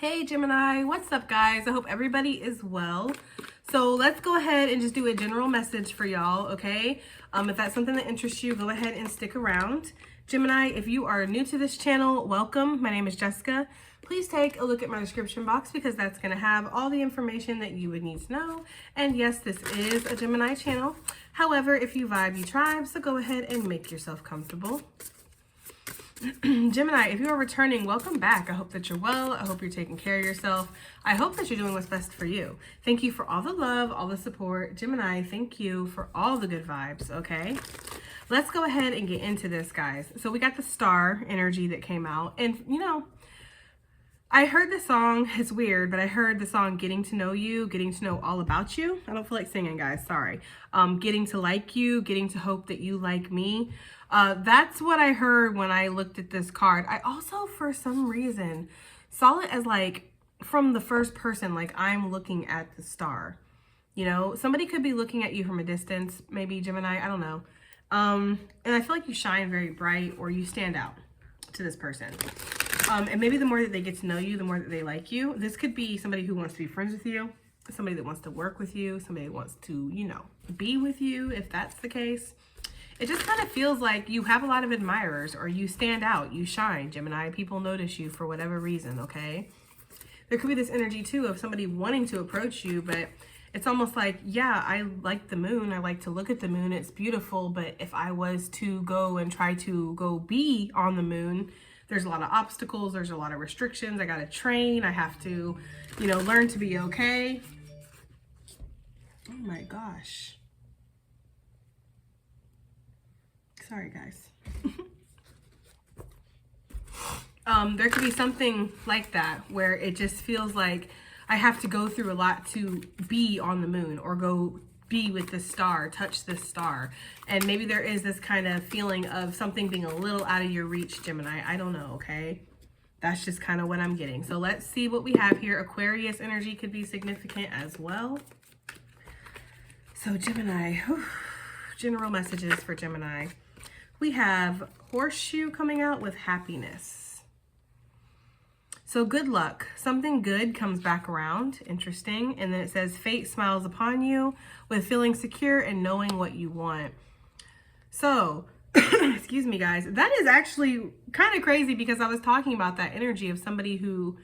Hey Gemini, what's up guys? I hope everybody is well. So let's go ahead and just do a general message for y'all, okay? If that's something that interests you, go ahead and stick around. Gemini, if you are new to this channel, welcome. My name is Jessica. Please take a look at my description box because that's going to have all the information that you would need to know. And yes, this is a Gemini channel. However, if you vibe, you tribe, so go ahead and make yourself comfortable. Gemini, if you are returning, welcome back. I hope that you're well. I hope you're taking care of yourself. I hope that you're doing what's best for you. Thank you for all the love, all the support. Gemini, thank you for all the good vibes, okay? Let's go ahead and get into this, guys. So we got the star energy that came out. And, you know, I heard the song. It's weird, but I heard the song Getting to Know You, Getting to Know All About You. I don't feel like singing, guys. Sorry. Getting to like you, getting to hope that you like me. That's what I heard when I looked at this card. I also, for some reason, saw it as like from the first person, like I'm looking at the star. You know, somebody could be looking at you from a distance, maybe Gemini, I don't know. And I feel like you shine very bright or you stand out to this person. And maybe the more that they get to know you, the more that they like you. This could be somebody who wants to be friends with you, somebody that wants to work with you, somebody that wants to, you know, be with you, if that's the case. It just kind of feels like you have a lot of admirers or you stand out, you shine, Gemini. People notice you for whatever reason, okay? There could be this energy too of somebody wanting to approach you, but it's almost like, yeah, I like the moon. I like to look at the moon. It's beautiful. But if I was to go and try to go be on the moon, there's a lot of obstacles. There's a lot of restrictions. I got to train. I have to, you know, learn to be okay. Oh my gosh. Sorry, guys. There could be something like that where it just feels like I have to go through a lot to be on the moon or go be with this star, touch this star. And maybe there is this kind of feeling of something being a little out of your reach, Gemini. I don't know, okay? That's just kind of what I'm getting. So let's see what we have here. Aquarius energy could be significant as well. So Gemini, whew, general messages for Gemini. We have horseshoe coming out with happiness. So good luck. Something good comes back around. Interesting. And then it says fate smiles upon you with feeling secure and knowing what you want. So, excuse me, guys. That is actually kind of crazy because I was talking about that energy of somebody who,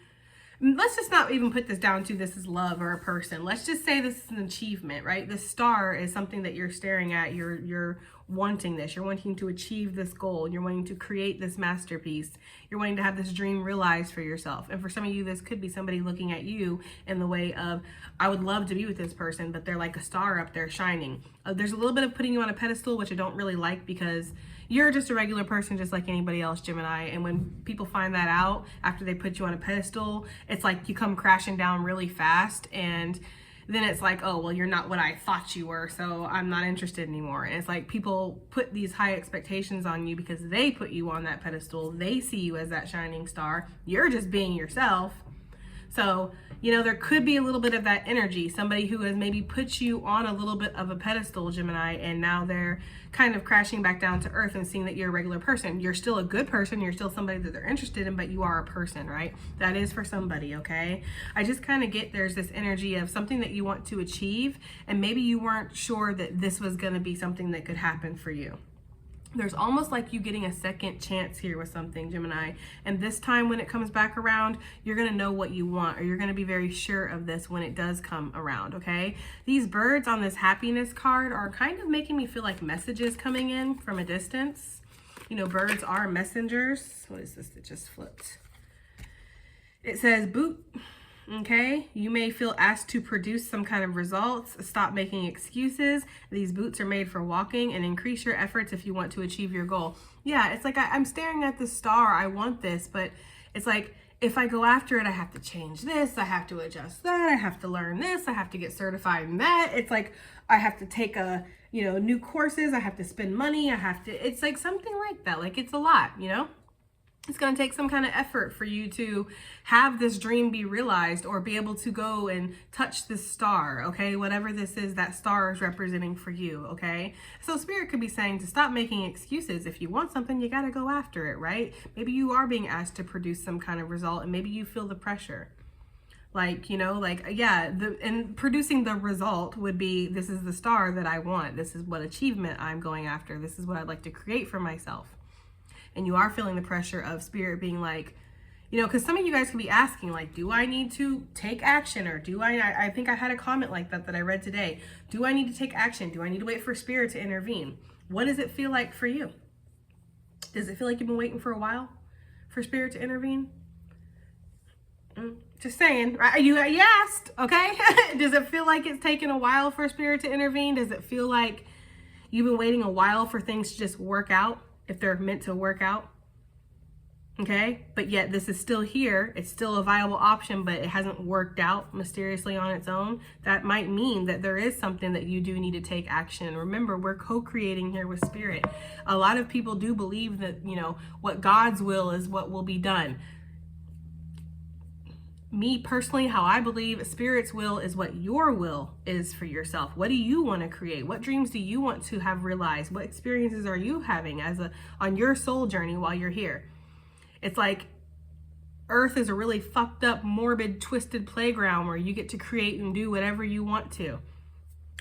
let's just not even put this down to this is love or a person. Let's just say this is an achievement, right? The star is something that you're staring at. You're wanting this. You're wanting to achieve this goal. You're wanting to create this masterpiece. You're wanting to have this dream realized for yourself. And for some of you, this could be somebody looking at you in the way of, I would love to be with this person, but they're like a star up there shining. There's a little bit of putting you on a pedestal, which I don't really like because you're just a regular person just like anybody else, Gemini. And when people find that out after they put you on a pedestal, it's like you come crashing down really fast and then it's like, oh, well, you're not what I thought you were, so I'm not interested anymore. And it's like people put these high expectations on you because they put you on that pedestal. They see you as that shining star. You're just being yourself. So, you know, there could be a little bit of that energy. Somebody who has maybe put you on a little bit of a pedestal, Gemini, and now they're kind of crashing back down to earth and seeing that you're a regular person. You're still a good person. You're still somebody that they're interested in, but you are a person, right? That is for somebody, okay? I just kind of get there's this energy of something that you want to achieve, and maybe you weren't sure that this was going to be something that could happen for you. There's almost like you getting a second chance here with something, Gemini. And this time when it comes back around, you're going to know what you want, or you're going to be very sure of this when it does come around, okay? These birds on this happiness card are kind of making me feel like messages coming in from a distance. You know, birds are messengers. What is this that just flipped? It says boot. Okay, you may feel asked to produce some kind of results. Stop making excuses. These boots are made for walking, and increase your efforts if you want to achieve your goal. Yeah, it's like I'm staring at the star. I want this, but it's like if I go after it, I have to change this. I have to adjust that. I have to learn this. I have to get certified in that. It's like I have to take new courses. I have to spend money. It's like something like that. Like it's a lot, you know? It's going to take some kind of effort for you to have this dream be realized or be able to go and touch this star, okay? Whatever this is, that star is representing for you, okay? So Spirit could be saying to stop making excuses. If you want something, you got to go after it, right? Maybe you are being asked to produce some kind of result and maybe you feel the pressure. Like, you know, like, yeah, and producing the result would be, this is the star that I want. This is what achievement I'm going after. This is what I'd like to create for myself. And you are feeling the pressure of spirit being like, you know, because some of you guys could be asking, like, do I need to take action? Or do I think I had a comment like that I read today. Do I need to take action? Do I need to wait for spirit to intervene? What does it feel like for you? Does it feel like you've been waiting for a while for spirit to intervene? Just saying, right? You asked, okay? Does it feel like it's taken a while for spirit to intervene? Does it feel like you've been waiting a while for things to just work out, if they're meant to work out? Okay, but yet this is still here. It's still a viable option, but it hasn't worked out mysteriously on its own. That might mean that there is something that you do need to take action. Remember, we're co-creating here with spirit. A lot of people do believe that, you know, what God's will is what will be done. Me personally, how I believe spirit's will is what your will is for yourself. What do you want to create? What dreams do you want to have realized? What experiences are you having on your soul journey while you're here? It's like Earth is a really fucked up, morbid, twisted playground where you get to create and do whatever you want to.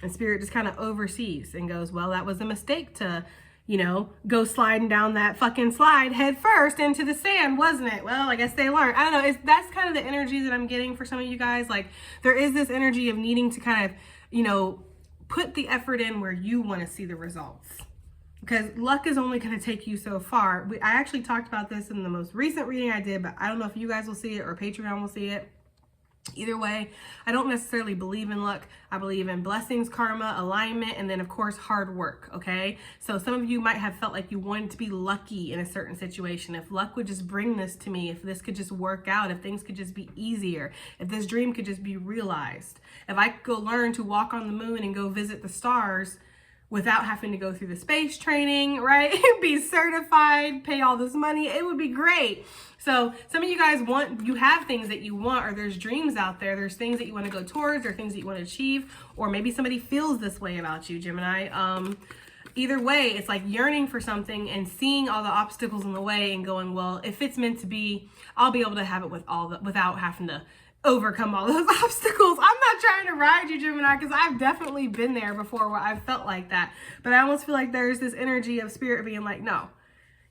And spirit just kind of oversees and goes, well, that was a mistake to, you know, go sliding down that fucking slide head first into the sand, wasn't it? Well, I guess they learned. I don't know. That's kind of the energy that I'm getting for some of you guys. Like, there is this energy of needing to kind of, you know, put the effort in where you want to see the results. Because luck is only going to take you so far. I actually talked about this in the most recent reading I did, but I don't know if you guys will see it or Patreon will see it. Either way, I don't necessarily believe in luck. I believe in blessings, karma, alignment, and then of course hard work, okay? So some of you might have felt like you wanted to be lucky in a certain situation. If luck would just bring this to me, if this could just work out, if things could just be easier, if this dream could just be realized, if I could go learn to walk on the moon and go visit the stars without having to go through the space training, right? Be certified, pay all this money, it would be great. So some of you guys you have things that you want, or there's dreams out there, there's things that you want to go towards, or things that you want to achieve, or maybe somebody feels this way about you, Gemini. Either way, it's like yearning for something and seeing all the obstacles in the way and going, well, if it's meant to be, I'll be able to have it without having to overcome all those obstacles. I'm not trying to ride you, Gemini, because I've definitely been there before where I've felt like that. But I almost feel like there's this energy of spirit being like, no,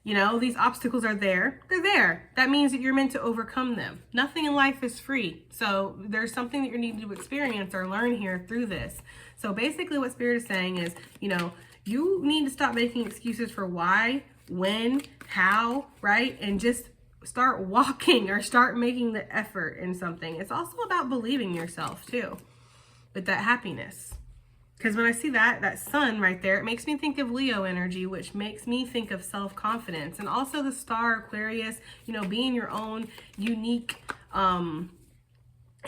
you know, these obstacles are there. They're there. That means that you're meant to overcome them. Nothing in life is free. So there's something that you're needing to experience or learn here through this. So basically what spirit is saying is, you know, you need to stop making excuses for why, when, how, right? And just start walking or start making the effort in something. It's also about believing yourself too, with that happiness. Because when I see that sun right there, it makes me think of Leo energy, which makes me think of self-confidence. And also the star Aquarius, you know, being your own unique,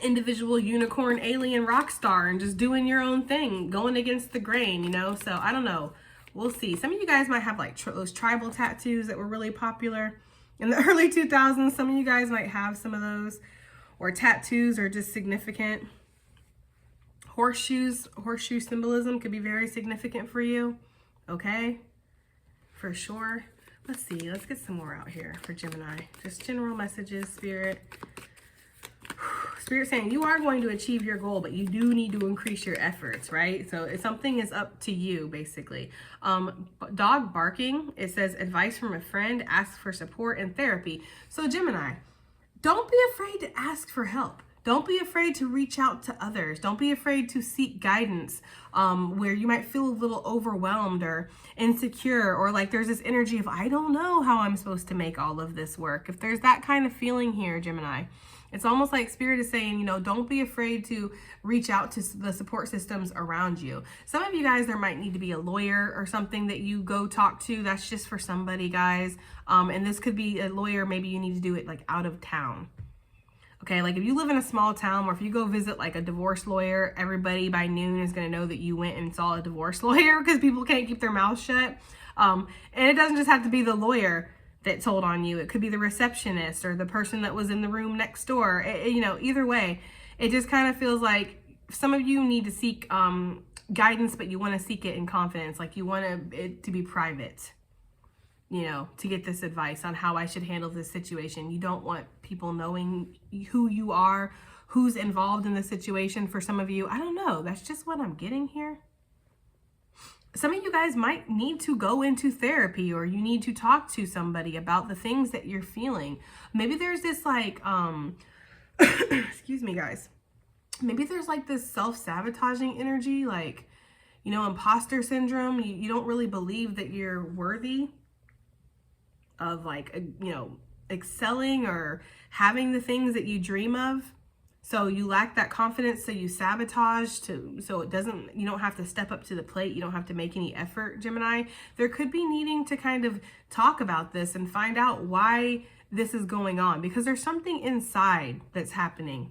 individual unicorn alien rock star and just doing your own thing, going against the grain, you know? So I don't know. We'll see. Some of you guys might have like those tribal tattoos that were really popular in the early 2000s. Some of you guys might have some of those, or tattoos are just significant. Horseshoe symbolism could be very significant for you. Okay, for sure. Let's see, let's get some more out here for Gemini. Just general messages, Spirit. Spirit saying you are going to achieve your goal, but you do need to increase your efforts, right? So if something is up to you, basically. Dog barking, it says advice from a friend, ask for support and therapy. So Gemini, don't be afraid to ask for help. Don't be afraid to reach out to others. Don't be afraid to seek guidance where you might feel a little overwhelmed or insecure, or like there's this energy of, I don't know how I'm supposed to make all of this work. If there's that kind of feeling here, Gemini, it's almost like Spirit is saying, you know, don't be afraid to reach out to the support systems around you. Some of you guys, there might need to be a lawyer or something that you go talk to. That's just for somebody, guys. And this could be a lawyer. Maybe you need to do it like out of town. Okay, like if you live in a small town, or if you go visit like a divorce lawyer, everybody by noon is going to know that you went and saw a divorce lawyer, because people can't keep their mouths shut. And it doesn't just have to be the lawyer that told on you. It could be the receptionist or the person that was in the room next door. You know, either way, it just kind of feels like some of you need to seek guidance, but you want to seek it in confidence. Like you want it to be private. you know, to get this advice on how I should handle this situation. You don't want people knowing who you are, who's involved in the situation. For some of you, I don't know. That's just what I'm getting here. Some of you guys might need to go into therapy, or you need to talk to somebody about the things that you're feeling. Maybe there's this like, excuse me, guys. Maybe there's like this self-sabotaging energy, like, you know, imposter syndrome. You don't really believe that you're worthy of like, you know, excelling or having the things that you dream of. So you lack that confidence, so you sabotage so it doesn't, you don't have to step up to the plate. You don't have to make any effort, Gemini. There could be needing to kind of talk about this and find out why this is going on, because there's something inside that's happening.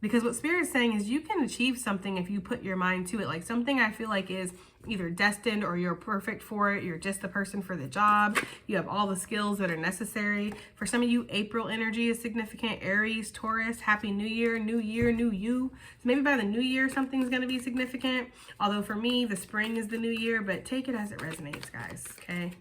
Because what Spirit's saying is you can achieve something if you put your mind to it. Like something I feel like is either destined or you're perfect for it. You're just the person for the job. You have all the skills that are necessary. For some of you, April energy is significant. Aries, Taurus, Happy New Year, new you. So maybe by the new year, something's going to be significant. Although for me, the spring is the new year, but take it as it resonates, guys. Okay.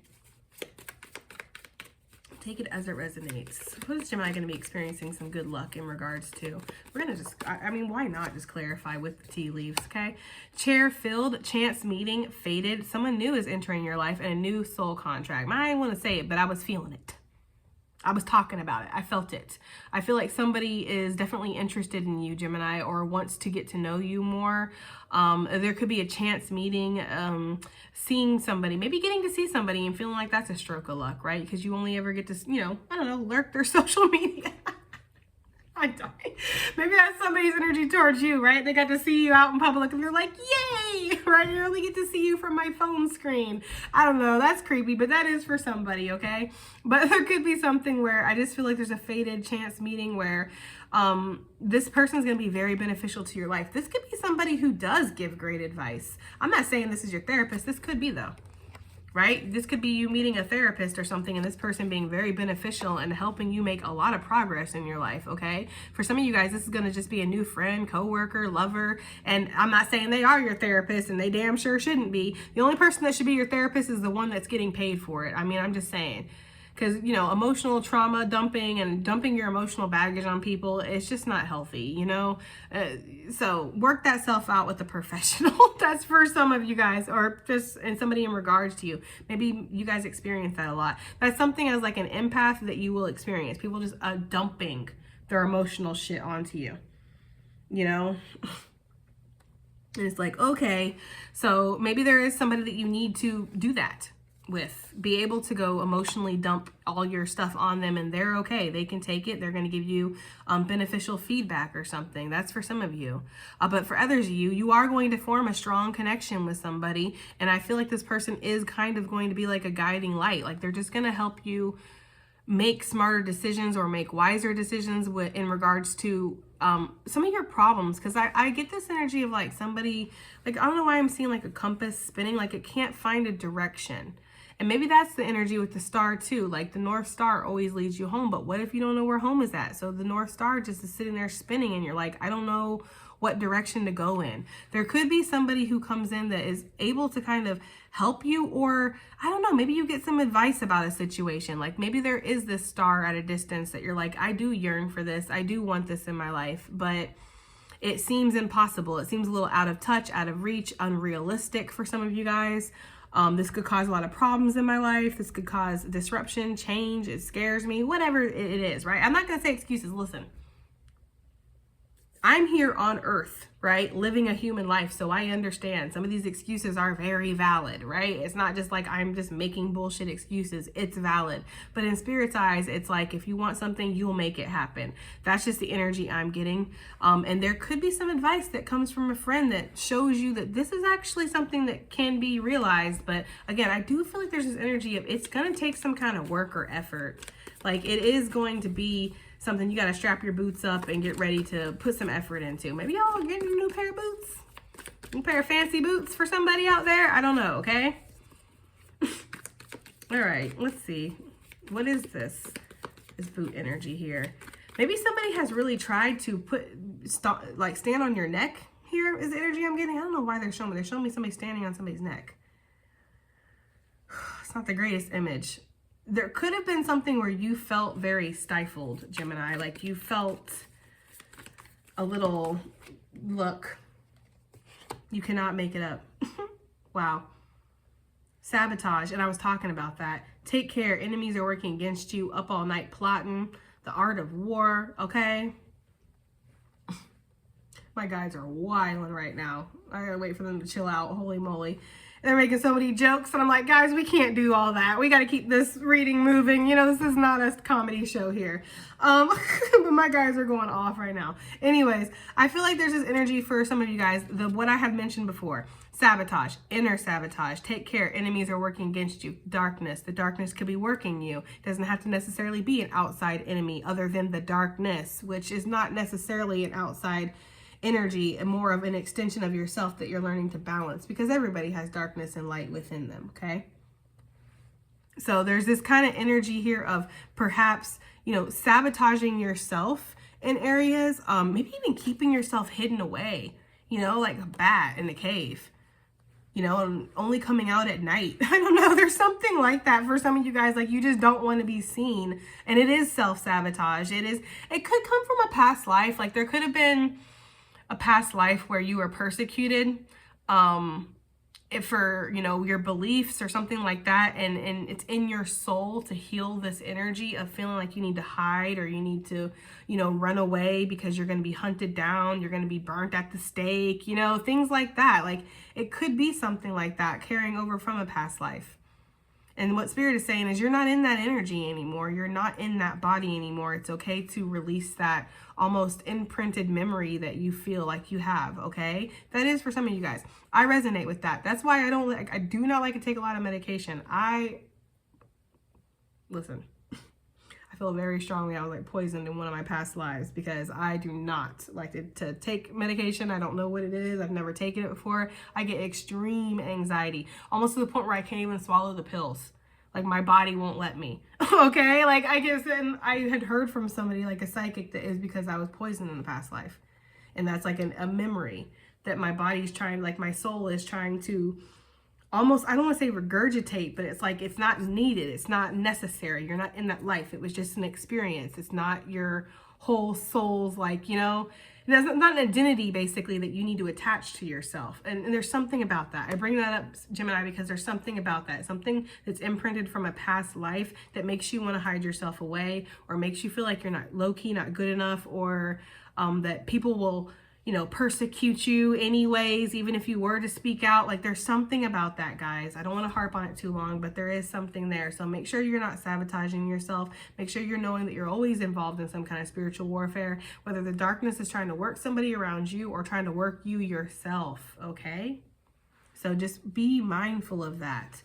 Take it as it resonates. What is Gemini going to be experiencing some good luck in regards to? We're going to just, I mean, why not just clarify with the tea leaves, okay? Chair filled, chance meeting, fated. Someone new is entering your life and a new soul contract. I didn't want to say it, but I was feeling it. I was talking about it. I felt it. I feel like somebody is definitely interested in you, Gemini, or wants to get to know you more. There could be a chance meeting, seeing somebody, maybe getting to see somebody and feeling like that's a stroke of luck, right? Because you only ever get to, you know, I don't know, lurk their social media. I die. Maybe that's somebody's energy towards you, right? They got to see you out in public and they're like, yay, right? You only get to see you from my phone screen. I don't know. That's creepy, but that is for somebody, okay? But there could be something where I just feel like there's a fated chance meeting where this person is going to be very beneficial to your life. This could be somebody who does give great advice. I'm not saying this is your therapist. This could be though. Right? This could be you meeting a therapist or something and this person being very beneficial and helping you make a lot of progress in your life, okay? For some of you guys, this is going to just be a new friend, coworker, lover, and I'm not saying they are your therapist and they damn sure shouldn't be. The only person that should be your therapist is the one that's getting paid for it. I mean, I'm just saying. Because, you know, emotional trauma dumping and dumping your emotional baggage on people, it's just not healthy, you know? So work that self out with a professional. That's for some of you guys, or just and somebody in regards to you. Maybe you guys experience that a lot. That's something as like an empath that you will experience. People just dumping their emotional shit onto you, you know? And it's like, okay, so maybe there is somebody that you need to do that with, be able to go emotionally dump all your stuff on them and they're okay. They can take it. They're going to give you beneficial feedback or something. That's for some of you. But for others of you, you are going to form a strong connection with somebody. And I feel like this person is kind of going to be like a guiding light. Like they're just going to help you make smarter decisions or make wiser decisions in regards to some of your problems. Because I get this energy of like somebody, like, I don't know why I'm seeing like a compass spinning, like it can't find a direction. And maybe that's the energy with the star too. Like the North Star always leads you home, but what if you don't know where home is at? So the North Star just is sitting there spinning and you're like, I don't know what direction to go in. There could be somebody who comes in that is able to kind of help you, or I don't know, maybe you get some advice about a situation. Like maybe there is this star at a distance that you're like, I do yearn for this. I do want this in my life, but it seems impossible. It seems a little out of touch, out of reach, unrealistic for some of you guys. This could cause a lot of problems in my life. This could cause disruption, change. It scares me, whatever it is, right? I'm not going to say excuses. Listen, I'm here on earth, right? Living a human life. So I understand some of these excuses are very valid, right? It's not just like I'm just making bullshit excuses. It's valid. But in Spirit's eyes, it's like, if you want something, you'll make it happen. That's just the energy I'm getting. And there could be some advice that comes from a friend that shows you that this is actually something that can be realized. But again, I do feel like there's this energy of it's going to take some kind of work or effort. Like it is going to be something you got to strap your boots up and get ready to put some effort into. Maybe y'all getting a new pair of boots, new pair of fancy boots for somebody out there. I don't know. Okay. All right, let's see. What is this boot energy here? Maybe somebody has really tried to stand on your neck here is the energy I'm getting. I don't know why they're showing me somebody standing on somebody's neck. It's not the greatest image. there could have been something where you felt very stifled, Gemini. Like you felt a little, look, you cannot make it up. Wow. Sabotage, and I was talking about that. Take care, enemies are working against you, up all night plotting, the art of war, okay? My guys are wilding right now. I gotta wait for them to chill out, holy moly. They're making so many jokes, and I'm like, guys, we can't do all that. We gotta keep this reading moving. You know, this is not a comedy show here. But my guys are going off right now. Anyways, I feel like there's this energy for some of you guys, what I have mentioned before. Sabotage, inner sabotage. Take care, enemies are working against you. Darkness, the darkness could be working you. It doesn't have to necessarily be an outside enemy other than the darkness, which is not necessarily an outside energy and more of an extension of yourself that you're learning to balance, because everybody has darkness and light within them, okay? So there's this kind of energy here of perhaps, you know, sabotaging yourself in areas, maybe even keeping yourself hidden away, you know, like a bat in the cave, you know, and only coming out at night. I don't know. There's something like that for some of you guys. Like you just don't want to be seen. And it is self-sabotage. It could come from a past life. Like there could have been a past life where you were persecuted for, you know, your beliefs or something like that. And it's in your soul to heal this energy of feeling like you need to hide or you need to, you know, run away because you're going to be hunted down. You're going to be burnt at the stake, you know, things like that. Like it could be something like that carrying over from a past life. And what Spirit is saying is you're not in that energy anymore. You're not in that body anymore. It's okay to release that almost imprinted memory that you feel like you have, okay? That is for some of you guys. I resonate with that. That's why I do not like to take a lot of medication. Listen, I feel very strongly I was like poisoned in one of my past lives because I do not like to take medication. I don't know what it is. I've never taken it before. I get extreme anxiety, almost to the point where I can't even swallow the pills. Like my body won't let me. Okay, like I guess, and I had heard from somebody like a psychic that is because I was poisoned in the past life, and that's like a memory that my body's trying, like my soul is trying to almost, I don't want to say regurgitate, but it's like it's not needed, it's not necessary. You're not in that life. It was just an experience. It's not your whole soul's, like, you know, there's not an identity basically that you need to attach to yourself. And there's something about that. I bring that up, Gemini, because there's something about that, something that's imprinted from a past life that makes you want to hide yourself away, or makes you feel like you're not low-key, not good enough, or that people will, you know, persecute you anyways, even if you were to speak out. Like there's something about that, guys. I don't want to harp on it too long, but there is something there. So make sure you're not sabotaging yourself. Make sure you're knowing that you're always involved in some kind of spiritual warfare, whether the darkness is trying to work somebody around you or trying to work you yourself, okay? So just be mindful of that.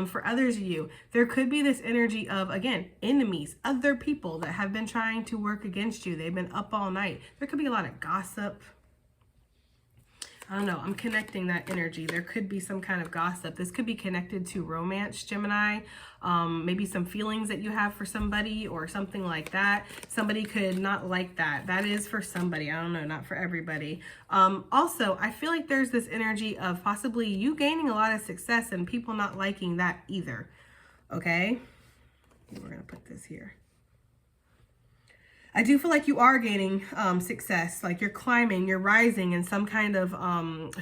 For others of you, there could be this energy of, again, enemies, other people that have been trying to work against you. They've been up all night. There could be a lot of gossip. I don't know. I'm connecting that energy. There could be some kind of gossip. This could be connected to romance, Gemini. Maybe some feelings that you have for somebody or something like that. Somebody could not like that. That is for somebody. I don't know. Not for everybody. Also, I feel like there's this energy of possibly you gaining a lot of success and people not liking that either. Okay? We're going to put this here. I do feel like you are gaining success, like you're climbing, you're rising in some kind of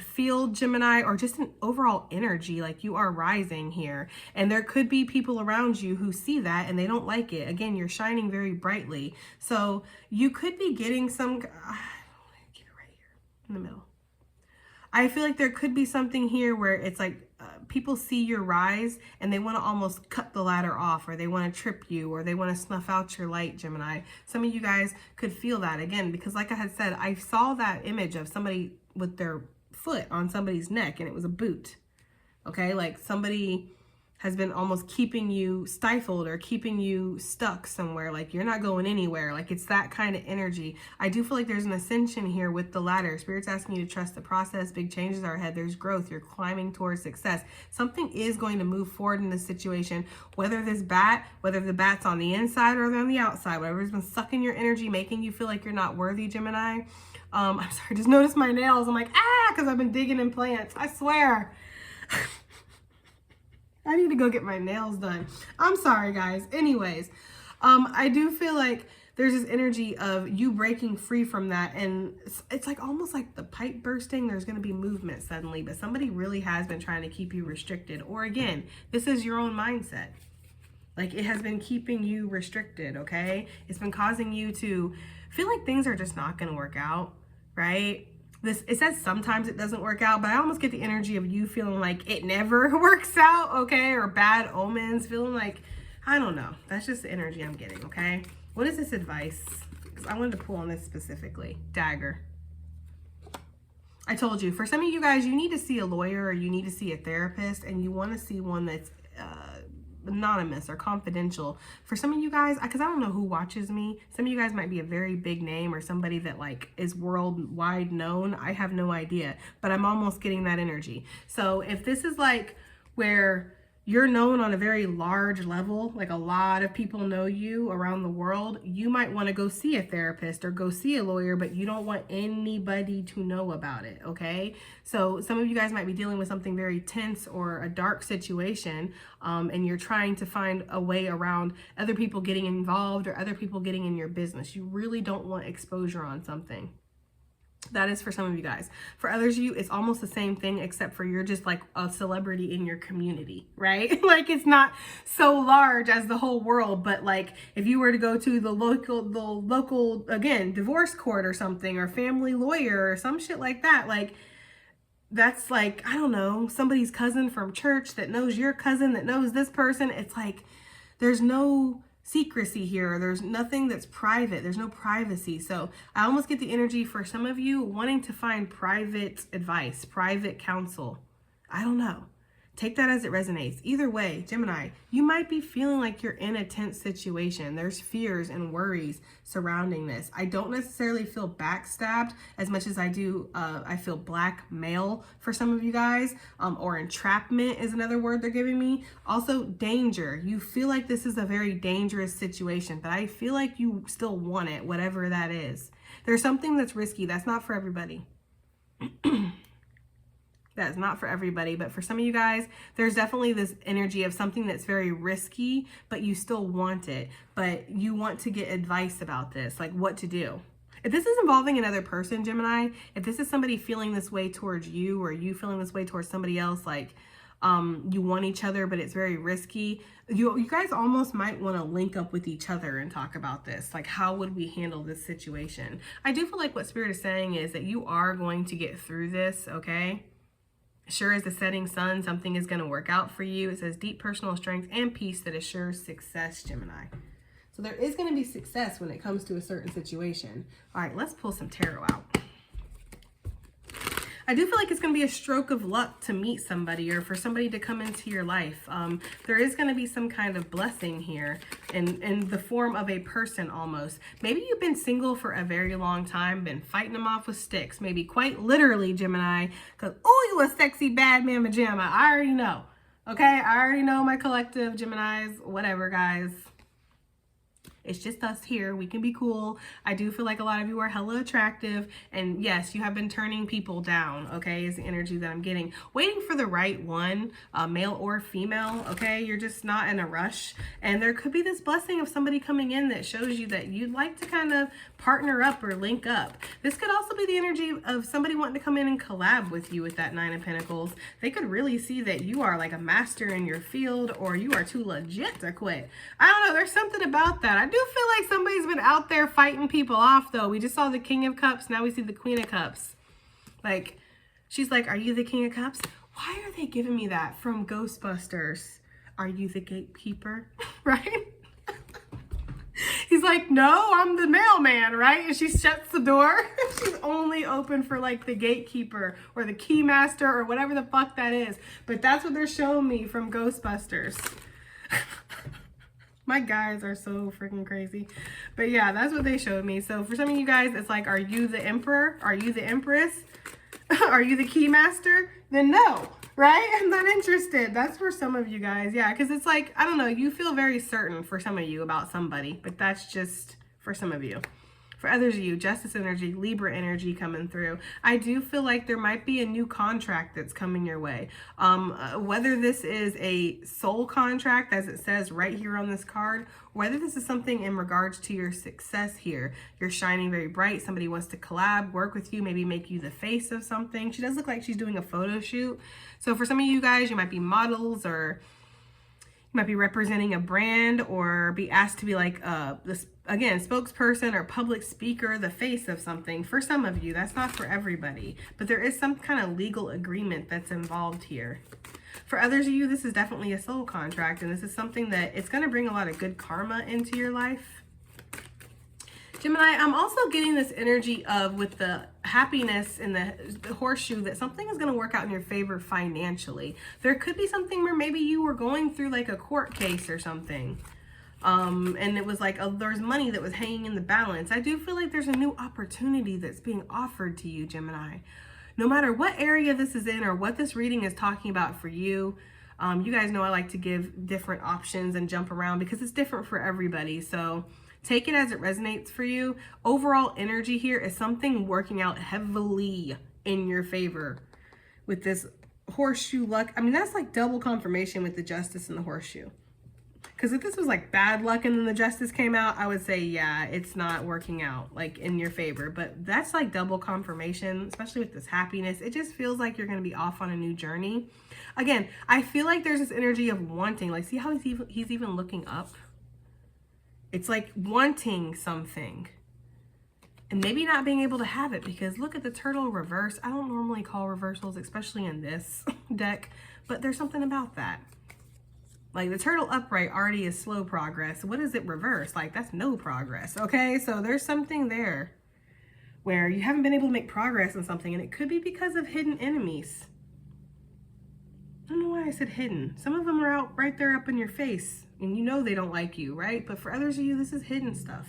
field, Gemini, or just an overall energy, like you are rising here. And there could be people around you who see that and they don't like it. Again, you're shining very brightly. So you could be getting some, keep it right here in the middle. I feel like there could be something here where it's like people see your rise and they want to almost cut the ladder off, or they want to trip you, or they want to snuff out your light, Gemini. Some of you guys could feel that again, because like I had said, I saw that image of somebody with their foot on somebody's neck and it was a boot. Okay, like somebody has been almost keeping you stifled or keeping you stuck somewhere, like you're not going anywhere. Like it's that kind of energy. I do feel like there's an ascension here with the ladder. Spirit's asking you to trust the process. Big changes are ahead. There's growth. You're climbing towards success. Something is going to move forward in this situation, whether the bat's on the inside or on the outside, whatever's been sucking your energy, making you feel like you're not worthy, Gemini. I'm sorry, just notice my nails. I'm like, because I've been digging in plants. I swear. I need to go get my nails done. I'm sorry, guys. Anyways, I do feel like there's this energy of you breaking free from that. And it's like almost like the pipe bursting. There's going to be movement suddenly, but somebody really has been trying to keep you restricted. Or again, this is your own mindset. Like it has been keeping you restricted, okay? It's been causing you to feel like things are just not going to work out, right? It says sometimes it doesn't work out, but I almost get the energy of you feeling like it never works out, okay? Or bad omens, feeling like, I don't know. That's just the energy I'm getting, okay? What is this advice? Because I wanted to pull on this specifically. Dagger. I told you, for some of you guys, you need to see a lawyer or you need to see a therapist, and you want to see one that's anonymous or confidential. For some of you guys, because I don't know who watches me, some of you guys might be a very big name or somebody that like is worldwide known. I have no idea, but I'm almost getting that energy. So if this is like where you're known on a very large level, like a lot of people know you around the world, you might want to go see a therapist or go see a lawyer, but you don't want anybody to know about it, okay? So some of you guys might be dealing with something very tense or a dark situation, and you're trying to find a way around other people getting involved or other people getting in your business. You really don't want exposure on something. That is for some of you guys. For others of you, it's almost the same thing, except for you're just like a celebrity in your community, right? Like it's not so large as the whole world, but like if you were to go to the local, again, divorce court or something, or family lawyer or some shit like that, like that's like, I don't know, somebody's cousin from church that knows your cousin that knows this person. It's like, there's no secrecy here. There's nothing that's private. There's no privacy. So I almost get the energy for some of you wanting to find private advice, private counsel. I don't know. Take that as it resonates. Either way, Gemini, you might be feeling like you're in a tense situation. There's fears and worries surrounding this. I don't necessarily feel backstabbed as much as I do. I feel blackmail for some of you guys, or entrapment is another word they're giving me. Also, danger. You feel like this is a very dangerous situation, but I feel like you still want it, whatever that is. There's something that's risky. That's not for everybody. That's not for everybody, but for some of you guys, there's definitely this energy of something that's very risky, but you still want it, but you want to get advice about this, like what to do. If this is involving another person, Gemini, if this is somebody feeling this way towards you or you feeling this way towards somebody else, like you want each other, but it's very risky, you guys almost might want to link up with each other and talk about this. Like, how would we handle this situation? I do feel like what Spirit is saying is that you are going to get through this, okay? Sure as the setting sun, something is going to work out for you. It says deep personal strength and peace that assures success, Gemini. So there is going to be success when it comes to a certain situation. All right, let's pull some tarot out. I do feel like it's going to be a stroke of luck to meet somebody or for somebody to come into your life. There is going to be some kind of blessing here in the form of a person almost. Maybe you've been single for a very long time, been fighting them off with sticks, maybe quite literally, Gemini, because, oh, you a sexy bad mamma jamma. I already know. Okay, I already know my collective Geminis, whatever, guys. It's just us here. We can be cool. I do feel like a lot of you are hella attractive. And yes, you have been turning people down, okay, is the energy that I'm getting. Waiting for the right one, male or female, okay? You're just not in a rush. And there could be this blessing of somebody coming in that shows you that you'd like to kind of partner up or link up. This could also be the energy of somebody wanting to come in and collab with you with that Nine of Pentacles. They could really see that you are like a master in your field or you are too legit to quit. I don't know. There's something about that. I do feel like somebody's been out there fighting people off, though. We just saw the King of Cups. Now we see the Queen of Cups. Like, she's like, are you the King of Cups? Why are they giving me that from Ghostbusters? Are you the gatekeeper? Right? He's like, no, I'm the mailman, right? And she shuts the door. She's only open for like the gatekeeper or the keymaster or whatever the fuck that is. But that's what they're showing me from Ghostbusters. My guys are so freaking crazy. But yeah, that's what they showed me. So for some of you guys, it's like, are you the emperor? Are you the empress? Are you the keymaster? Then no, right? I'm not interested. That's for some of you guys. Yeah, because it's like, I don't know, you feel very certain for some of you about somebody, but that's just for some of you. For others of you, Justice energy, Libra energy coming through. I do feel like there might be a new contract that's coming your way. Whether this is a soul contract, as it says right here on this card, whether this is something in regards to your success here. You're shining very bright. Somebody wants to collab, work with you, maybe make you the face of something. She does look like she's doing a photo shoot. So for some of you guys, you might be models, or might be representing a brand, or be asked to be like this, again, spokesperson or public speaker, the face of something. For some of you, that's not for everybody, but there is some kind of legal agreement that's involved here. For others of you, this is definitely a soul contract, and this is something that it's going to bring a lot of good karma into your life. Gemini, I'm also getting this energy of, with the happiness and the horseshoe, that something is going to work out in your favor financially. There could be something where maybe you were going through like a court case or something. And it was like, there's money that was hanging in the balance. I do feel like there's a new opportunity that's being offered to you, Gemini. No matter what area this is in or what this reading is talking about for you, you guys know I like to give different options and jump around because it's different for everybody. So take it as it resonates for you. Overall energy here is something working out heavily in your favor with this horseshoe luck. I mean, that's like double confirmation with the Justice and the horseshoe. Because if this was like bad luck and then the Justice came out, I would say, yeah, it's not working out like in your favor. But that's like double confirmation, especially with this happiness. It just feels like you're going to be off on a new journey. Again, I feel like there's this energy of wanting. Like, see how he's even looking up? It's like wanting something and maybe not being able to have it, because look at the turtle reverse. I don't normally call reversals, especially in this deck, but there's something about that. Like the turtle upright already is slow progress. What is it reverse? Like that's no progress. Okay, so there's something there where you haven't been able to make progress on something, and it could be because of hidden enemies. I don't know why I said hidden. Some of them are out right there up in your face, and you know they don't like you, right? But for others of you, this is hidden stuff.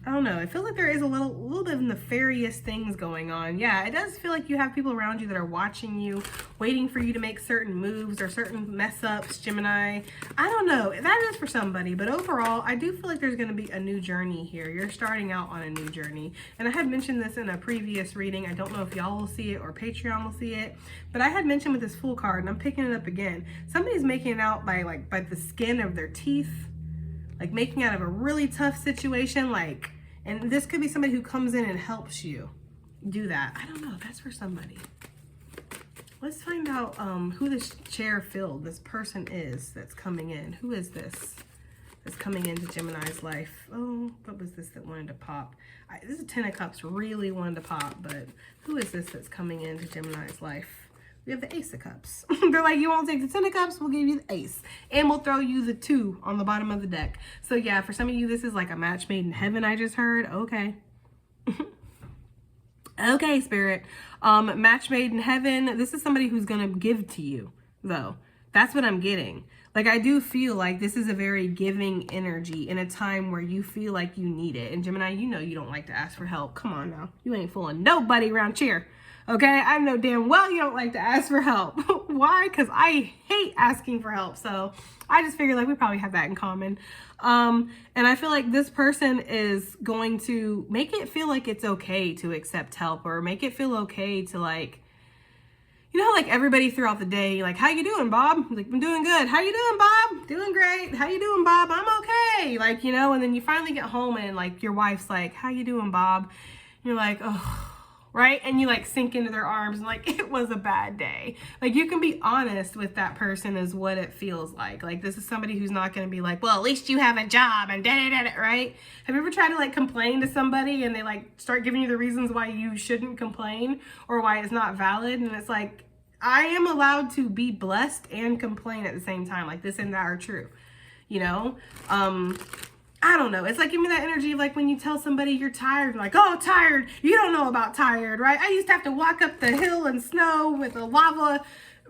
I don't know. I feel like there is a little bit of nefarious things going on. Yeah, it does feel like you have people around you that are watching you, waiting for you to make certain moves or certain mess ups, Gemini. I don't know. That is for somebody. But overall, I do feel like there's going to be a new journey here. You're starting out on a new journey. And I had mentioned this in a previous reading. I don't know if y'all will see it or Patreon will see it. But I had mentioned with this Fool card, and I'm picking it up again. Somebody's making it out by the skin of their teeth. Like making out of a really tough situation, like, and this could be somebody who comes in and helps you do that. I don't know. That's for somebody. Let's find out who this chair filled, this person is that's coming in. Who is this that's coming into Gemini's life? Oh, what was this that wanted to pop? This is Ten of Cups, really wanted to pop, but who is this that's coming into Gemini's life? We have the Ace of Cups. They're like, you won't take the Ten of Cups, we'll give you the Ace. And we'll throw you the 2 on the bottom of the deck. So yeah, for some of you, this is like a match made in heaven, I just heard. Okay. Okay, Spirit. Match made in heaven. This is somebody who's going to give to you, though. That's what I'm getting. Like, I do feel like this is a very giving energy in a time where you feel like you need it. And Gemini, you know you don't like to ask for help. Come on now. You ain't fooling nobody around here. Okay, I know damn well you don't like to ask for help. Why? Because I hate asking for help. So I just figured like we probably have that in common. And I feel like this person is going to make it feel like it's okay to accept help, or make it feel okay to, like, you know, like everybody throughout the day, like, how you doing, Bob? Like, I'm doing good. How you doing, Bob? Doing great. How you doing, Bob? I'm okay. Like, you know, and then you finally get home and like your wife's like, how you doing, Bob? And you're like, oh, right? And you like sink into their arms and like, it was a bad day. Like, you can be honest with that person is what it feels like. Like, this is somebody who's not going to be like, well, at least you have a job and da-da-da-da, right? Have you ever tried to like complain to somebody and they like start giving you the reasons why you shouldn't complain or why it's not valid? And it's like, I am allowed to be blessed and complain at the same time. Like, this and that are true, you know? I don't know. It's like, give me that energy of like when you tell somebody you're tired, like, oh, tired. You don't know about tired, right? I used to have to walk up the hill in snow with a lava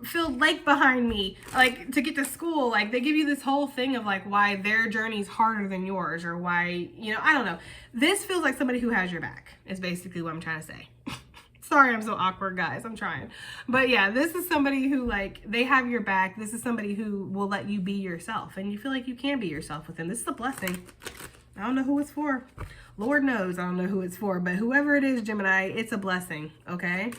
filled lake behind me, like, to get to school. Like, they give you this whole thing of like why their journey's harder than yours, or why, you know, I don't know. This feels like somebody who has your back is basically what I'm trying to say. Sorry, I'm so awkward, guys. I'm trying. But yeah, this is somebody who, like, they have your back. This is somebody who will let you be yourself. And you feel like you can be yourself with them. This is a blessing. I don't know who it's for. Lord knows I don't know who it's for, but whoever it is, Gemini, it's a blessing, okay?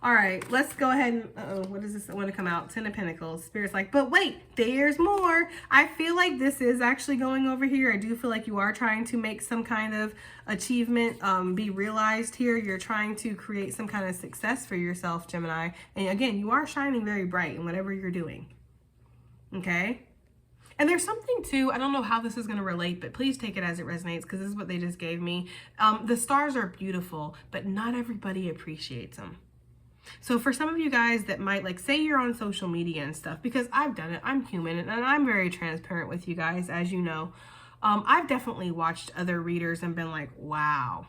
All right, let's go ahead and, what does this want to come out? 10 of Pentacles. Spirit's like, but wait, there's more. I feel like this is actually going over here. I do feel like you are trying to make some kind of achievement be realized here. You're trying to create some kind of success for yourself, Gemini. And again, you are shining very bright in whatever you're doing, okay? And there's something too, I don't know how this is going to relate, but please take it as it resonates because this is what they just gave me. The stars are beautiful, but not everybody appreciates them. So for some of you guys that might, like, say you're on social media and stuff, because I've done it, I'm human, and I'm very transparent with you guys, as you know. I've definitely watched other readers and been like, wow,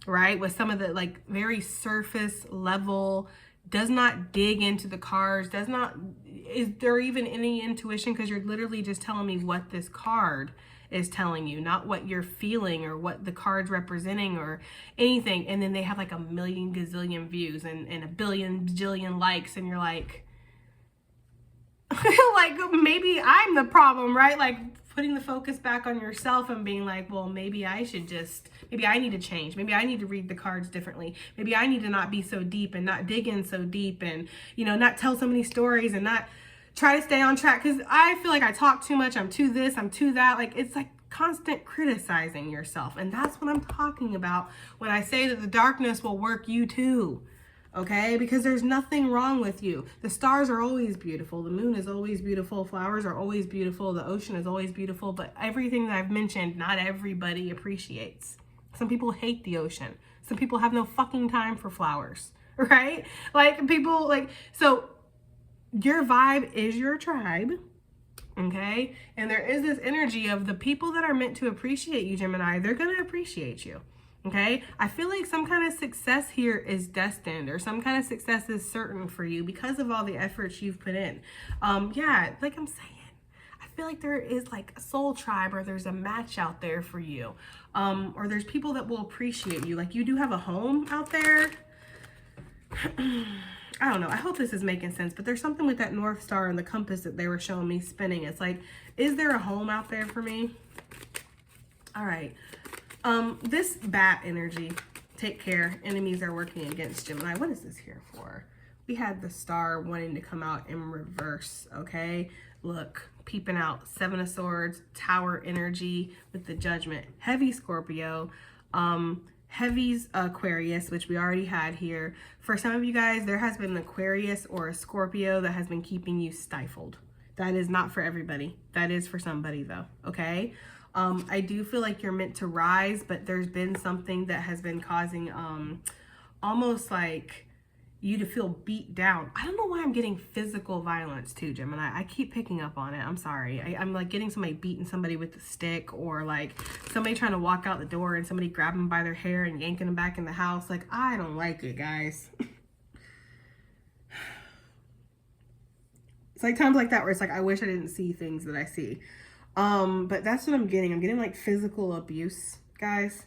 right? With some of the, like, very surface level, does not dig into the cards, is there even any intuition? Because you're literally just telling me what this card is telling you, not what you're feeling or what the card's representing or anything. And then they have like a million gazillion views and a billion bajillion likes, and you're like, like, maybe I'm the problem, right? Like putting the focus back on yourself and being like, well, maybe I need to change. Maybe I need to read the cards differently. Maybe I need to not be so deep and not dig in so deep and, you know, not tell so many stories and not try to stay on track. Because I feel like I talk too much. I'm too this, I'm too that. Like, it's like constant criticizing yourself. And that's what I'm talking about when I say that the darkness will work you too. Okay, because there's nothing wrong with you. The stars are always beautiful. The moon is always beautiful. Flowers are always beautiful. The ocean is always beautiful. But everything that I've mentioned, not everybody appreciates. Some people hate the ocean. Some people have no fucking time for flowers, right? Like people like, so your vibe is your tribe. Okay, and there is this energy of the people that are meant to appreciate you, Gemini. They're going to appreciate you. Okay, I feel like some kind of success here is destined, or some kind of success is certain for you because of all the efforts you've put in. Yeah, like I'm saying, I feel like there is like a soul tribe, or there's a match out there for you, or there's people that will appreciate you. Like you do have a home out there. I don't know. I hope this is making sense, but there's something with that North Star and the compass that they were showing me spinning. It's like, is there a home out there for me? All right. This bat energy, take care, enemies are working against Gemini. What is this here for? We had the star wanting to come out in reverse, okay? Look, peeping out, 7 of Swords, Tower energy with the Judgment. Heavy Scorpio, heavy's Aquarius, which we already had here. For some of you guys, there has been an Aquarius or a Scorpio that has been keeping you stifled. That is not for everybody. That is for somebody though, okay? I do feel like you're meant to rise, but there's been something that has been causing almost like you to feel beat down. I don't know why I'm getting physical violence too, Gemini. I keep picking up on it. I'm sorry. I'm like getting somebody beating somebody with a stick, or like somebody trying to walk out the door and somebody grabbing them by their hair and yanking them back in the house. Like, I don't like it, guys. It's like times like that where it's like, I wish I didn't see things that I see. But that's what I'm getting. I'm getting like physical abuse, guys.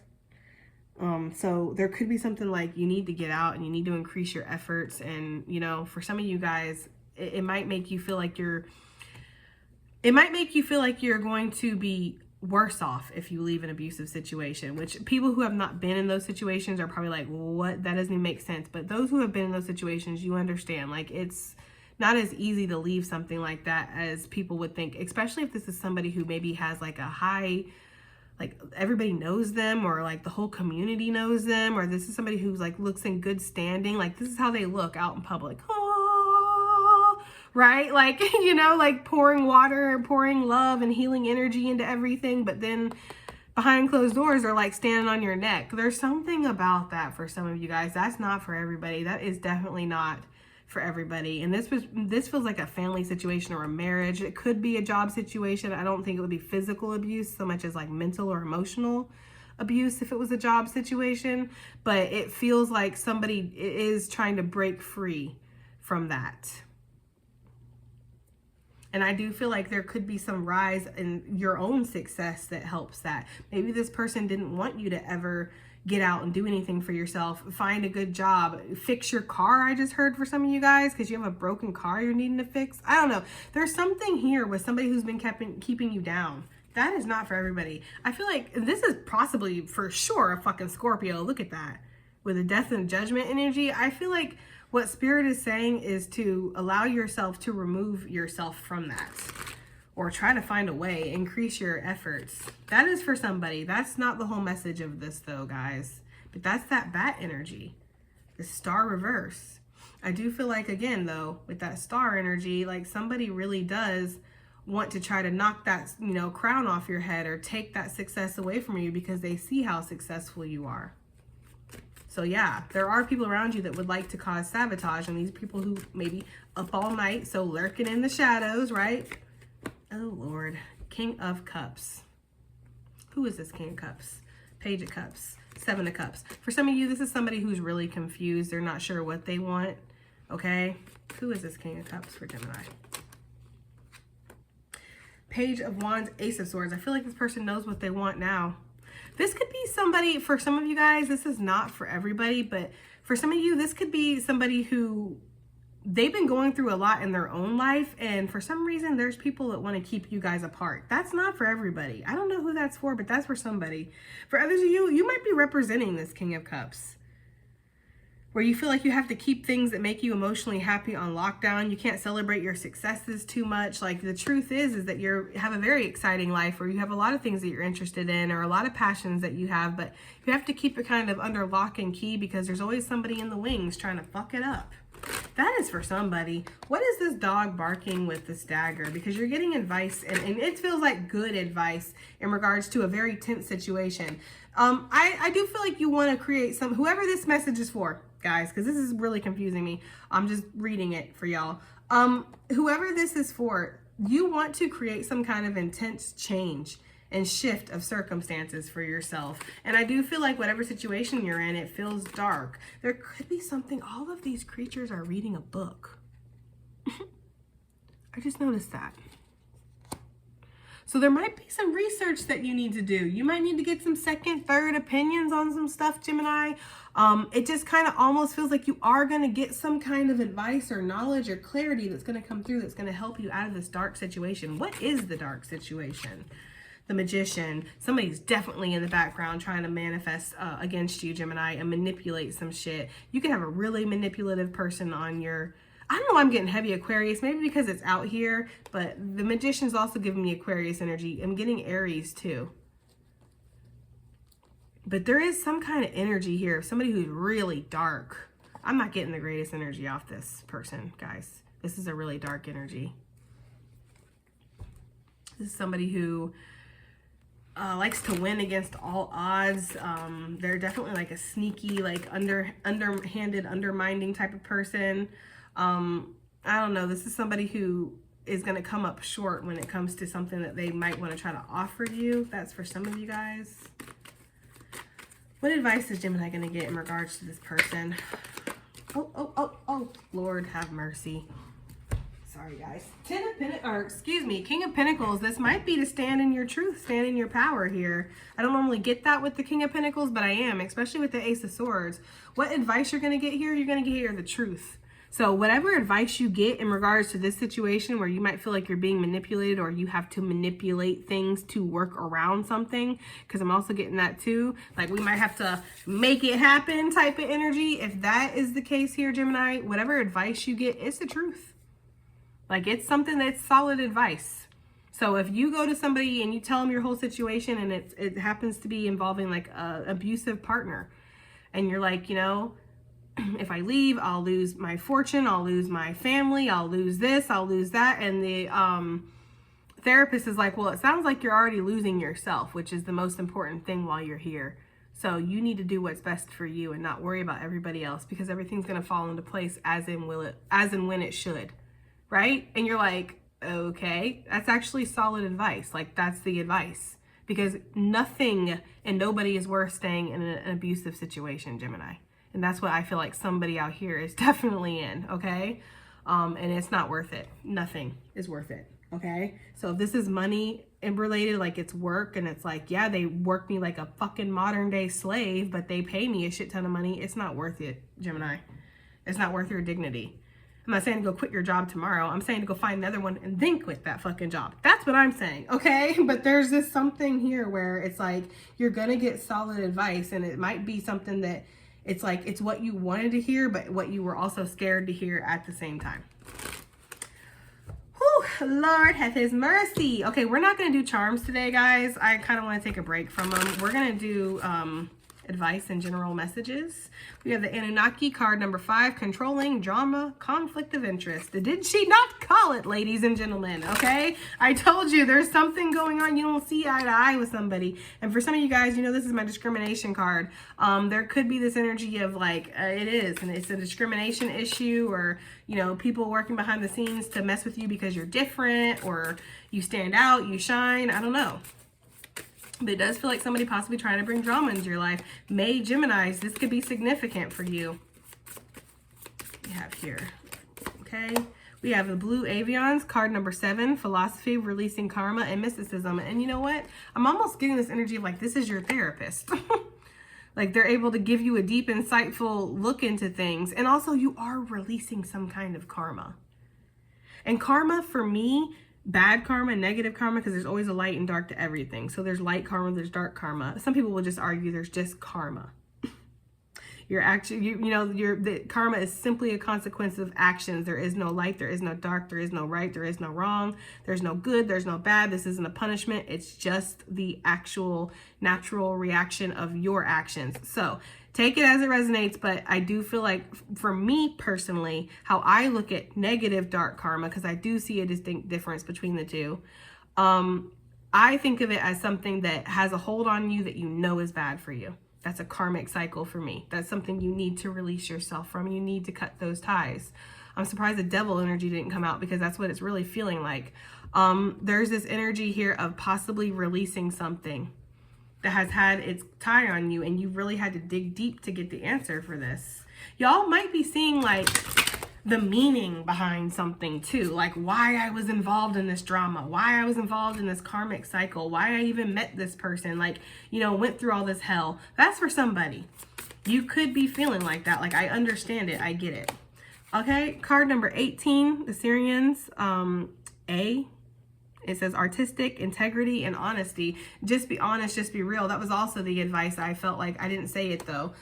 So there could be something like you need to get out and you need to increase your efforts. And, you know, for some of you guys, it might make you feel like you're going to be worse off if you leave an abusive situation, which people who have not been in those situations are probably like, what? That doesn't even make sense. But those who have been in those situations, you understand, like it's not as easy to leave something like that as people would think, especially if this is somebody who maybe has like a high, like everybody knows them, or like the whole community knows them, or this is somebody who's like looks in good standing. Like this is how they look out in public. Oh, right? Like, you know, like pouring water, pouring love and healing energy into everything. But then behind closed doors, they're like standing on your neck. There's something about that for some of you guys. That's not for everybody. That is definitely not for everybody. And this feels like a family situation or a marriage. It could be a job situation. I don't think it would be physical abuse so much as like mental or emotional abuse if it was a job situation, but it feels like somebody is trying to break free from that. And I do feel like there could be some rise in your own success that helps that. Maybe this person didn't want you to ever get out and do anything for yourself, find a good job, fix your car. I just heard for some of you guys, because you have a broken car you're needing to fix. I don't know. There's something here with somebody who's been keeping you down, That is not for everybody. I feel like this is possibly for sure a fucking Scorpio. Look at that. With the death and judgment energy, I feel like what Spirit is saying is to allow yourself to remove yourself from that. Or try to find a way, increase your efforts. That is for somebody. That's not the whole message of this though, guys. But that's that bat energy. The star reverse. I do feel like, again, though, with that star energy, like somebody really does want to try to knock that, you know, crown off your head or take that success away from you because they see how successful you are. So yeah, there are people around you that would like to cause sabotage, and these people who maybe up all night, so lurking in the shadows, right? Oh Lord, King of Cups. Who is this King of Cups? Page of Cups, Seven of Cups. For some of you, this is somebody who's really confused. They're not sure what they want, okay? Who is this King of Cups for Gemini? Page of Wands, Ace of Swords. I feel like this person knows what they want now. This could be somebody, for some of you guys, this is not for everybody, but for some of you, this could be somebody who they've been going through a lot in their own life, and for some reason, there's people that want to keep you guys apart. That's not for everybody. I don't know who that's for, but that's for somebody. For others of you, you might be representing this King of Cups, where you feel like you have to keep things that make you emotionally happy on lockdown. You can't celebrate your successes too much. Like the truth is that you have a very exciting life where you have a lot of things that you're interested in or a lot of passions that you have, but you have to keep it kind of under lock and key because there's always somebody in the wings trying to fuck it up. That is for somebody. What is this dog barking with this dagger? Because you're getting advice, and it feels like good advice in regards to a very tense situation. I do feel like you want to create some, whoever this message is for, guys, because this is really confusing me. I'm just reading it for y'all. Whoever this is for, you want to create some kind of intense change and shift of circumstances for yourself. And I do feel like whatever situation you're in, it feels dark. There could be something, all of these creatures are reading a book. I just noticed that. So there might be some research that you need to do. You might need to get some second, third opinions on some stuff, Gemini. It just kind of almost feels like you are going to get some kind of advice or knowledge or clarity that's going to come through that's going to help you out of this dark situation. What is the dark situation? The Magician. Somebody's definitely in the background trying to manifest against you, Gemini, and manipulate some shit. You could have a really manipulative person on your... I don't know why I'm getting heavy Aquarius. Maybe because it's out here, but the Magician's also giving me Aquarius energy. I'm getting Aries too. But there is some kind of energy here of somebody who's really dark. I'm not getting the greatest energy off this person, guys. This is a really dark energy. This is somebody who likes to win against all odds. They're definitely like a sneaky, like underhanded, undermining type of person. I don't know. This is somebody who is going to come up short when it comes to something that they might want to try to offer you. That's for some of you guys. What advice is Gemini going to get in regards to this person? Oh, Lord have mercy. Sorry, guys. King of Pentacles. This might be to stand in your truth, stand in your power here. I don't normally get that with the King of Pentacles, but I am, especially with the Ace of Swords. What advice you're going to get here? You're going to get here the truth. So whatever advice you get in regards to this situation where you might feel like you're being manipulated or you have to manipulate things to work around something, because I'm also getting that too. Like we might have to make it happen type of energy. If that is the case here, Gemini, whatever advice you get, it's the truth. Like it's something that's solid advice. So if you go to somebody and you tell them your whole situation and it happens to be involving like a abusive partner, and you're like, you know, if I leave, I'll lose my fortune, I'll lose my family, I'll lose this, I'll lose that. And the therapist is like, well, it sounds like you're already losing yourself, which is the most important thing while you're here. So you need to do what's best for you and not worry about everybody else, because everything's going to fall into place as and when it should. Right? And you're like, okay, that's actually solid advice. Like that's the advice, because nothing and nobody is worth staying in an abusive situation, Gemini. And that's what I feel like somebody out here is definitely in, okay? And it's not worth it. Nothing is worth it, okay? So if this is money related, like it's work, and it's like, yeah, they work me like a fucking modern day slave, but they pay me a shit ton of money. It's not worth it, Gemini. It's not worth your dignity. I'm not saying to go quit your job tomorrow. I'm saying to go find another one and then quit that fucking job. That's what I'm saying, okay? But there's this something here where it's like you're gonna get solid advice, and it might be something that it's like it's what you wanted to hear, but what you were also scared to hear at the same time. Whew, Lord have his mercy. Okay, we're not gonna do charms today, guys. I kind of want to take a break from them. We're gonna do advice and general messages. We have the Anunnaki card number 5, controlling, drama, conflict of interest. Did she not call it, ladies and gentlemen? Okay, I told you there's something going on. You don't see eye to eye with somebody. And for some of you guys, you know, this is my discrimination card. There could be this energy of like it is, and it's a discrimination issue, or you know, people working behind the scenes to mess with you because you're different, or you stand out, you shine. I don't know. But it does feel like somebody possibly trying to bring drama into your life. May Geminis, this could be significant for you. We have here, okay? We have the Blue Avians, card number 7, philosophy, releasing karma, and mysticism. And you know what? I'm almost getting this energy of like, this is your therapist. Like they're able to give you a deep, insightful look into things. And also you are releasing some kind of karma. And karma for me, bad karma, negative karma, because there's always a light and dark to everything. So there's light karma, there's dark karma. Some people will just argue there's just karma. You're actually, the karma is simply a consequence of actions. There is no light, there is no dark, there is no right, there is no wrong, there's no good, there's no bad. This isn't a punishment. It's just the actual natural reaction of your actions. So take it as it resonates, but I do feel like for me personally, how I look at negative dark karma, because I do see a distinct difference between the two. I think of it as something that has a hold on you that you know is bad for you. That's a karmic cycle for me. That's something you need to release yourself from. You need to cut those ties. I'm surprised the devil energy didn't come out, because that's what it's really feeling like. There's this energy here of possibly releasing something that has had its tie on you, and you really had to dig deep to get the answer for this. Y'all might be seeing like the meaning behind something too, like why I was involved in this drama, why I was involved in this karmic cycle, why I even met this person, like, you know, went through all this hell. That's for somebody. You could be feeling like that. Like, I understand it. I get it. Okay, card number 18, the Syrians, A. It says artistic, integrity, and honesty. Just be honest, just be real. That was also the advice I felt like. I didn't say it though.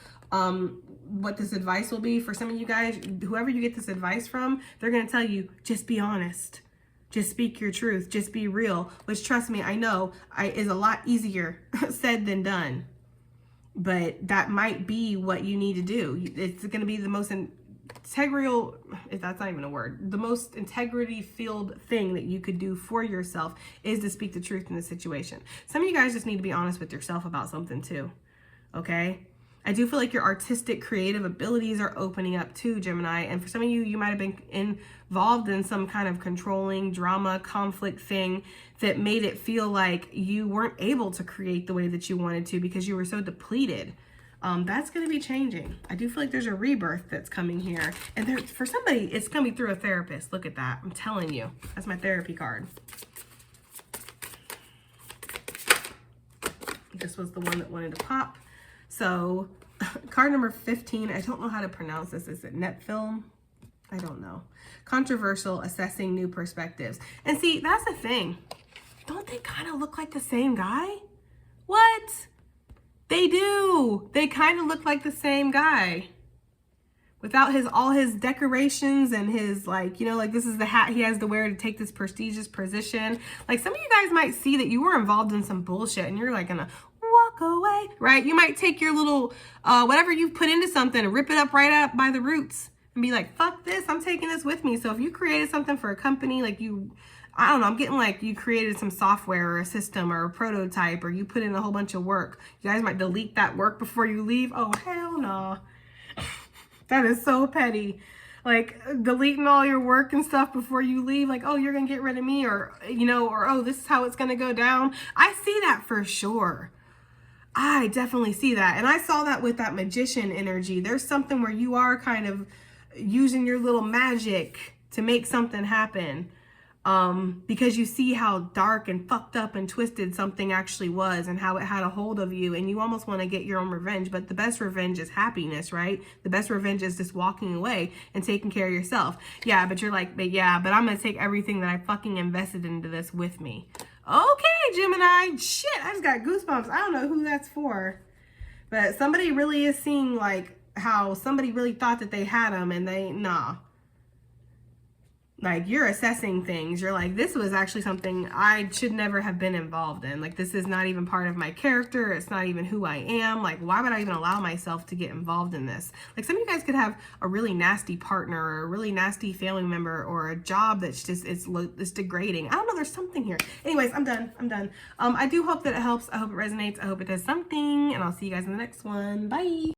What this advice will be for some of you guys, whoever you get this advice from, they're going to tell you, just be honest. Just speak your truth. Just be real. Which, trust me, I know is a lot easier said than done. But that might be what you need to do. It's going to be the most integral, if that's not even a word, the most integrity-filled thing that you could do for yourself is to speak the truth in the situation. Some of you guys just need to be honest with yourself about something too, okay? I do feel like your artistic, creative abilities are opening up too, Gemini. And for some of you, you might have been involved in some kind of controlling drama, conflict thing that made it feel like you weren't able to create the way that you wanted to because you were so depleted. That's going to be changing. I do feel like there's a rebirth that's coming here. And for somebody, it's going to be through a therapist. Look at that. I'm telling you. That's my therapy card. This was the one that wanted to pop. So, card number 15, I don't know how to pronounce this. Is it net film? I don't know. Controversial, assessing new perspectives. And see, that's the thing. Don't they kind of look like the same guy? What? They do. They kind of look like the same guy. Without all his decorations and his, like, you know, like this is the hat he has to wear to take this prestigious position. Like, some of you guys might see that you were involved in some bullshit and you're like gonna walk away, right? You might take your little, whatever you've put into something and rip it up right up by the roots and be like, fuck this, I'm taking this with me. So if you created something for a company, like I don't know, I'm getting like you created some software or a system or a prototype, or you put in a whole bunch of work. You guys might delete that work before you leave. Oh, hell no. That is so petty. Like, deleting all your work and stuff before you leave. Like, oh, you're going to get rid of me, or, you know, or, oh, this is how it's going to go down. I see that for sure. I definitely see that. And I saw that with that magician energy. There's something where you are kind of using your little magic to make something happen. because you see how dark and fucked up and twisted something actually was and how it had a hold of you, and you almost want to get your own revenge. But the best revenge is happiness, right? The best revenge is just walking away and taking care of yourself. Yeah, but you're like, but I'm going to take everything that I fucking invested into this with me. Okay, Gemini. Shit, I just got goosebumps. I don't know who that's for. But somebody really is seeing like how somebody really thought that they had them and nah. Like, you're assessing things. You're like, this was actually something I should never have been involved in. Like, this is not even part of my character. It's not even who I am. Like, why would I even allow myself to get involved in this? Like, some of you guys could have a really nasty partner or a really nasty family member or a job that's just, it's degrading. I don't know. There's something here. Anyways, I'm done. I do hope that it helps. I hope it resonates. I hope it does something. And I'll see you guys in the next one. Bye.